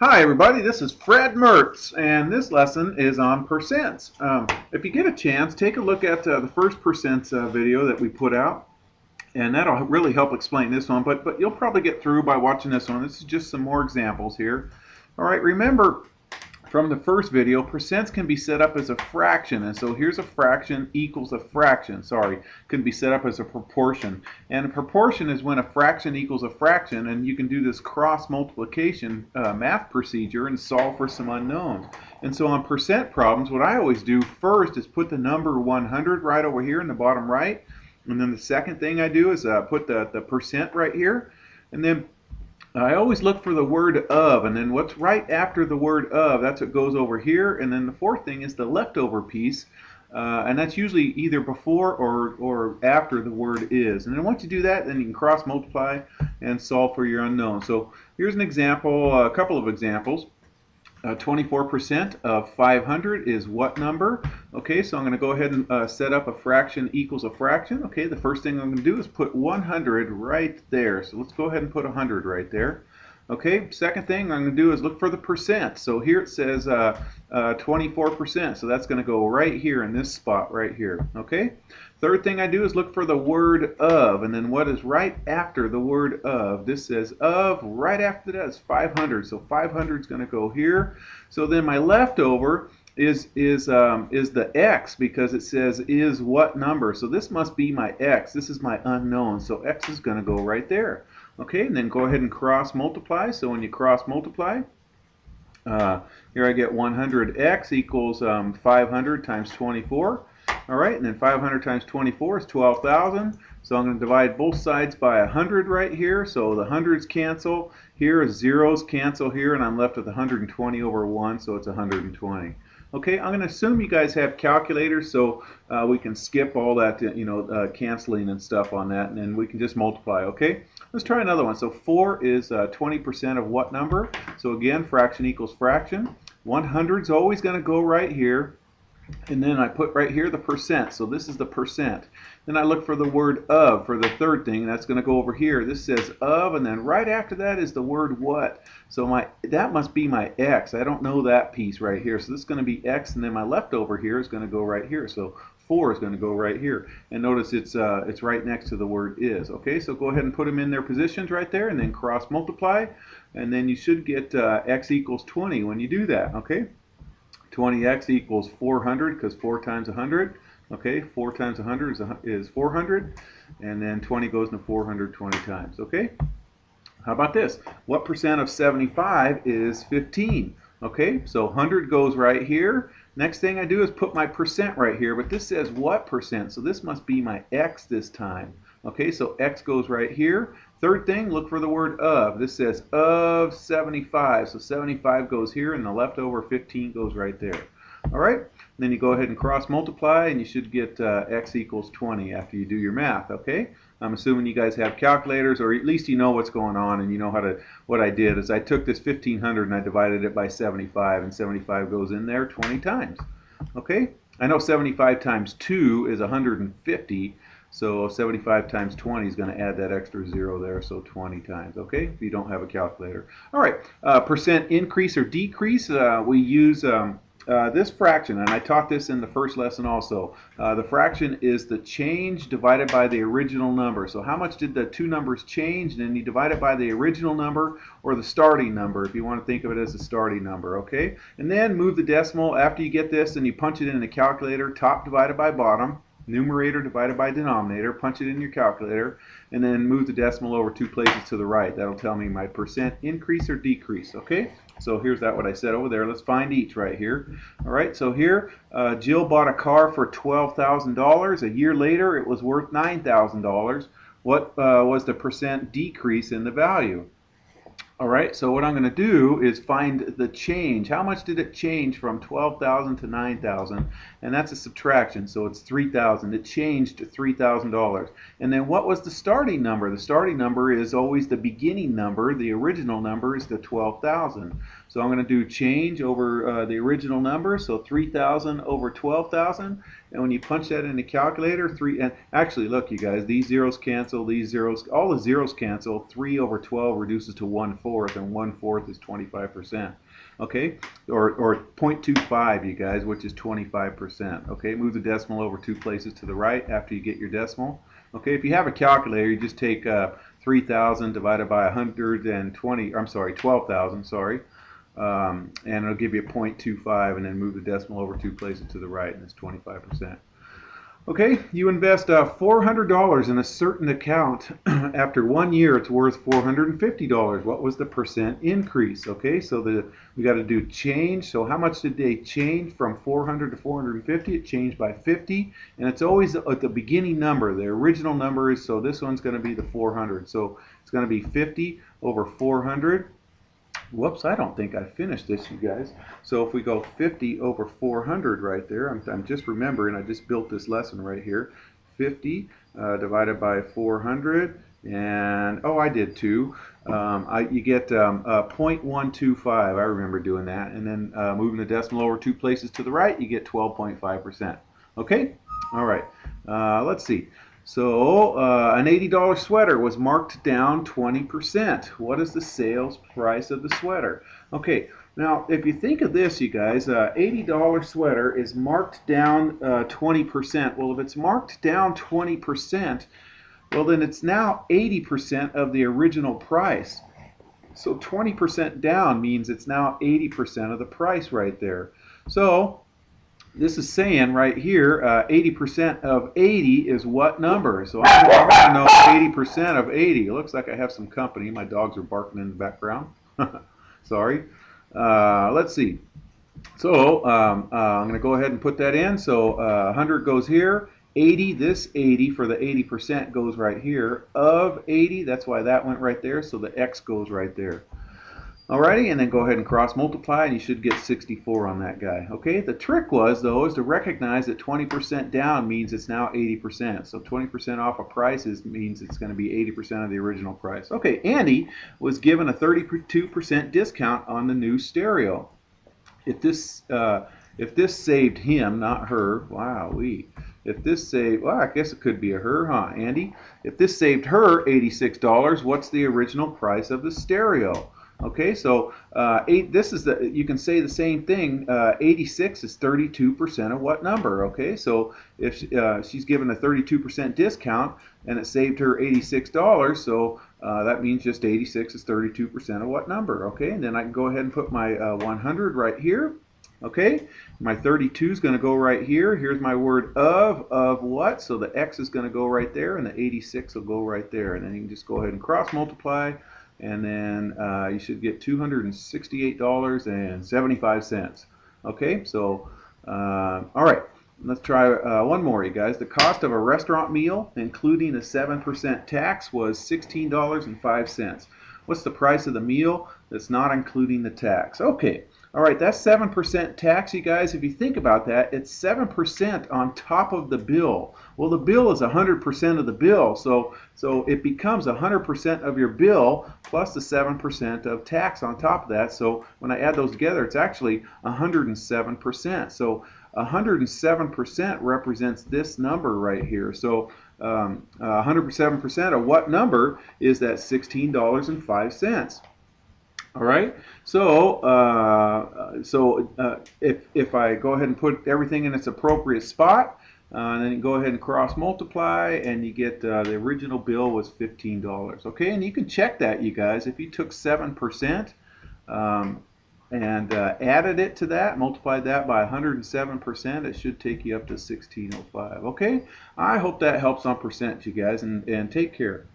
Hi everybody, this is Fred Mertz, and this lesson is on percents. If you get a chance, take a look at the first percents video that we put out, and that'll really help explain this one, but you'll probably get through by watching this one. This is just some more examples here. All right, remember from the first video, percents can be set up as a fraction, and so here's a fraction equals a fraction. Sorry, can be set up as a proportion, and a proportion is when a fraction equals a fraction, and you can do this cross multiplication math procedure and solve for some unknowns. And so on percent problems, what I always do first is put the number 100 right over here in the bottom right, and then the second thing I do is put the percent right here, and then I always look for the word of, and then what's right after the word of, that's what goes over here. And then the fourth thing is the leftover piece, and that's usually either before or after the word is. And then once you do that, then you can cross multiply and solve for your unknown. So here's an example, a couple of examples. 24% of 500 is what number? Okay, so I'm going to go ahead and set up a fraction equals a fraction. Okay, the first thing I'm going to do is put 100 right there. So let's go ahead and put 100 right there. Okay, second thing I'm going to do is look for the percent. So here it says 24%, so that's going to go right here in this spot right here. Okay, third thing I do is look for the word of, and then what is right after the word of? This says of, right after that is 500, so 500 is going to go here. So then my leftover is the x, because it says is what number, so this must be my x. This is my unknown, so x is going to go right there. Okay, and then go ahead and cross multiply. So when you cross multiply, here I get 100x equals 500 times 24. All right, and then 500 times 24 is 12,000. So I'm going to divide both sides by 100 right here. So the hundreds cancel. Here zeros cancel here, and I'm left with 120 over 1, so it's 120. Okay, I'm going to assume you guys have calculators, so we can skip all that, canceling and stuff on that, and then we can just multiply. Okay, let's try another one. So 4 is 20% of what number? So again, fraction equals fraction. 100 is always going to go right here. And then I put right here the percent, so this is the percent. Then I look for the word of for the third thing, and that's going to go over here. This says of, and then right after that is the word what. So that must be my x. I don't know that piece right here, so this is going to be x, and then my leftover here is going to go right here. So 4 is going to go right here. And notice it's right next to the word is. Okay, so go ahead and put them in their positions right there, and then cross multiply, and then you should get x equals 20 when you do that. Okay. 20x equals 400, because 4 times 100. Okay, 4 times 100 is 400, and then 20 goes into 400 20 times. Okay, how about this? What percent of 75 is 15? Okay, so 100 goes right here. Next thing I do is put my percent right here, but this says what percent? So this must be my x this time. Okay, so x goes right here. Third thing, look for the word of. This says of 75. So 75 goes here, and the leftover 15 goes right there. All right, then you go ahead and cross multiply, and you should get x equals 20 after you do your math. Okay, I'm assuming you guys have calculators, or at least you know what's going on, and you know how to. What I did is I took this 1500 and I divided it by 75, and 75 goes in there 20 times. Okay, I know 75 times 2 is 150. So 75 times 20 is going to add that extra 0 there, so 20 times, okay, if you don't have a calculator. All right, percent increase or decrease, we use this fraction, and I taught this in the first lesson also. The fraction is the change divided by the original number. So how much did the two numbers change? And then you divide it by the original number or the starting number, if you want to think of it as the starting number, okay? And then move the decimal after you get this, and you punch it in the calculator, top divided by bottom. Numerator divided by denominator, punch it in your calculator, and then move the decimal over 2 places to the right. That'll tell me my percent increase or decrease. Okay, so here's what I said over there. Let's find each right here. All right, so here Jill bought a car for $12,000. A year later it was worth $9,000. What was the percent decrease in the value? All right, so what I'm going to do is find the change. How much did it change from 12,000 to 9,000? And that's a subtraction, so it's 3,000. It changed to $3,000. And then what was the starting number? The starting number is always the beginning number. The original number is the 12,000. So I'm going to do change over the original number, so 3,000 over 12,000. And when you punch that in the calculator, and actually look, you guys, these zeros cancel, these zeros, all the zeros cancel. 3 over 12 reduces to 1/4. 1/4, and 1/4 is 25%. Okay, or 0.25, you guys, which is 25%. Okay, move the decimal over 2 places to the right after you get your decimal. Okay, if you have a calculator, you just take 3,000 divided by 120. I'm sorry, 12,000. Sorry. And it'll give you a 0.25, and then move the decimal over 2 places to the right, and it's 25%. Okay, you invest $400 in a certain account. After 1 year, it's worth $450. What was the percent increase? Okay, so we got to do change. So how much did they change from 400 to 450? It changed by 50, and it's always at the beginning number. The original number is, so this one's going to be the 400. So it's going to be 50 over 400. Whoops, I don't think I finished this, you guys. So if we go 50 over 400 right there, I'm just remembering, I just built this lesson right here. 50 divided by 400, and oh, I did too. You get 0.125. I remember doing that. And then moving the decimal over 2 places to the right, you get 12.5%. Okay? All right. Let's see. So an $80 sweater was marked down 20%. What is the sales price of the sweater? Okay, now if you think of this, you guys, $80 sweater is marked down 20%. Well, if it's marked down 20%, well, then it's now 80% of the original price. So 20% down means it's now 80% of the price right there. So this is saying right here, 80% of 80 is what number? So I want to know 80% of 80. It looks like I have some company. My dogs are barking in the background. Sorry. Let's see. So I'm going to go ahead and put that in. So 100 goes here. 80, this 80 for the 80% goes right here. Of 80, that's why that went right there. So the X goes right there. Alrighty, and then go ahead and cross multiply, and you should get 64 on that guy. Okay, the trick was, though, is to recognize that 20% down means it's now 80%. So 20% off of prices means it's going to be 80% of the original price. Okay, Andy was given a 32% discount on the new stereo. If this saved him, not her, wowee. If this saved, well, I guess it could be a her, huh, Andy? If this saved her $86, what's the original price of the stereo? Okay, so this is you can say the same thing. 86 is 32% of what number? Okay, so if she's given a 32% discount and it saved her $86, so that means just 86 is 32% of what number? Okay, and then I can go ahead and put my 100 right here. Okay, my 32 is going to go right here. Here's my word of what? So the X is going to go right there, and the 86 will go right there. And then you can just go ahead and cross multiply, and then you should get $268.75. Okay, so all right, let's try one more, you guys. The cost of a restaurant meal, including a 7% tax, was $16.05. What's the price of the meal that's not including the tax? Okay, all right, that's 7% tax, you guys. If you think about that, it's 7% on top of the bill. Well, the bill is 100% of the bill, so it becomes 100% of your bill plus the 7% of tax on top of that. So when I add those together, it's actually 107%. So 107% represents this number right here. So 107% of what number is that $16.05? All right, so if I go ahead and put everything in its appropriate spot, then you go ahead and cross multiply, and you get the original bill was $15. Okay, and you can check that, you guys. If you took 7% and added it to that, multiplied that by 107%, it should take you up to 1605. Okay, I hope that helps on percent, you guys, and take care.